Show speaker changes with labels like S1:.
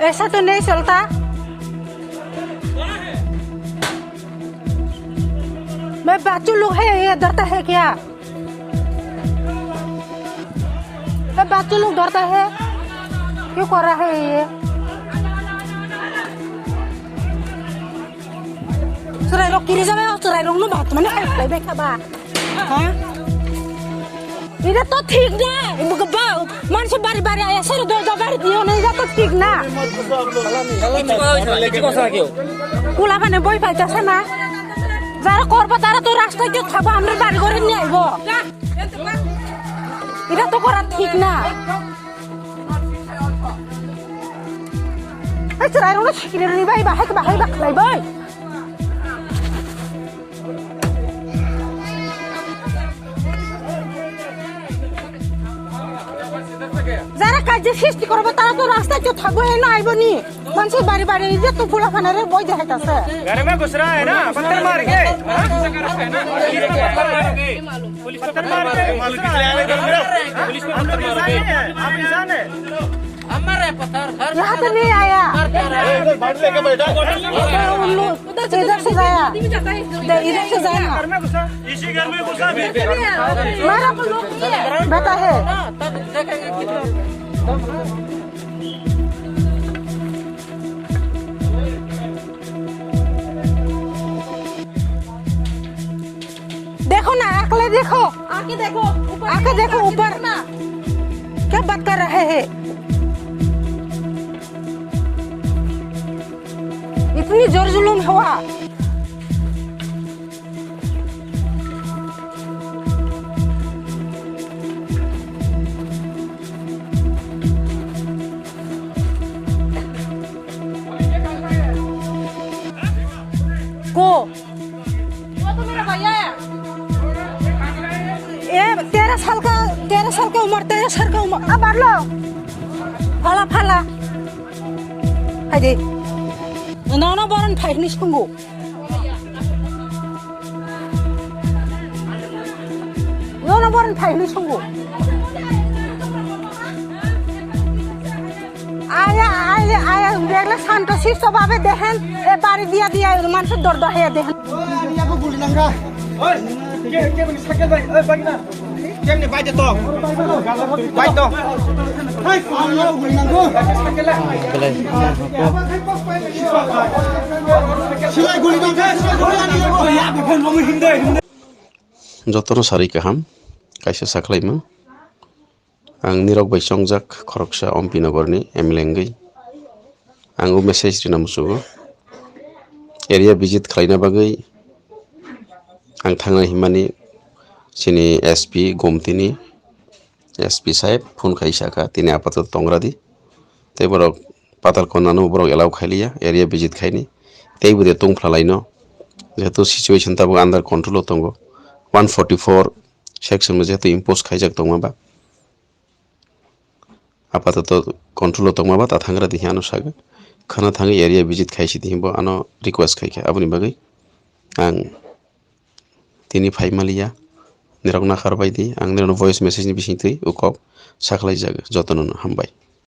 S1: ऐसा तो नहीं चलता। मैं बच्चों लोग है ये डरता है क्या? मैं बच्चों लोग डरता है क्यों कर रहा है ये? सुराई लोग किरी जामे सुराई लोग नो बात मैंने खाई बैठा बा। हाँ? इधर तो ठीक ना मानस बारी बारी आया सर दो बारी दियो नहीं जा तो ठीक ना कुला पाने बई पाइताছে না যারা করবে তারা তো রাস্তায় কেউ থাকবো আমরা বাড়ি ঘরে নিয়ে আইবো এটা তো করা ঠিক না এই সরাই রুনো শিকিরে নিবাই বাহাই বাখলাই বই যারা কাজে সৃষ্টি করবে তারা তো রাস্তায় কেউ থাকবে না আইবো নি মানুষের বাড়ি বাড়ি যে তো ফুলা ফানারে বই দেখাইতাছে
S2: घर में घुस रहा है ना पत्थर मार के पुलिस पत्थर मार के मालूम किस लिए आए घर में पुलिस को पत्थर मारोगे आप इंसान है हमारे पत्थर घर
S1: यहाँ तो नहीं आया
S2: बाइक लेके बैठा
S1: इधर से जाया इधर से जाया
S2: घर में घुसा इसी घर में घुसा
S1: मारा बेटा है देखो ना अकले देखो आके देखो ऊपर ना क्या बात कर रहे हैं इतनी जोर जुलूम हुआ को वो तो मेरा भैया है ये 13 साल का उम्र 13 साल का उम्र अब लो फाला आदि नौनो बरन फाइनिस कुंगो नौनो बरन फाइनिस कुंगो आया देखले शांतोषी स्वभावे देहन ए बारी दिया मानस दर्द है देहन
S2: aku guling nangka oi ke bagi sakit baik bagi na kem ni baik to baik to hai kalau guling nangko sakit lah silai guling nangka ya bukan mau hindai
S3: जतनो सारि गाहाम कायसे साख्लायमो आं निरग बैसंजाक खरकसा अम्पिनगरनि एमएलए आं मेसेज दिना मुसुगो area visit खालायना बागै आं थांना हिमानि सिनि SP गोमतीनि SP साहेब phone खाइसाखा तिनि आपातत तंग्रादि ते बरक पाताल कोनानो बरक एलाव खाइलिया एरिया विजिट खाइनि ते बुदे तंफ्लालायनो जेहेतु सिचुएशन ताबो अंडर कंट्रोल तंगो 144 सेक्शन में जेहेतु इम्पोज खाइजाक दंमाबा आपातत कंट्रोल तंमाबा ता थांग्रा दिहानो सागे खाना थांगे एरिया विजिट खाइसि दिहिबो आनो रिक्वेस्ट खाइखे आबुनि बागै आं तिनि फाइमालिया निरगना खारबायदि आं निरगना भॉइस मेसेज नि बिसिंतै उकब साखलाय जागो जतन हामबाय।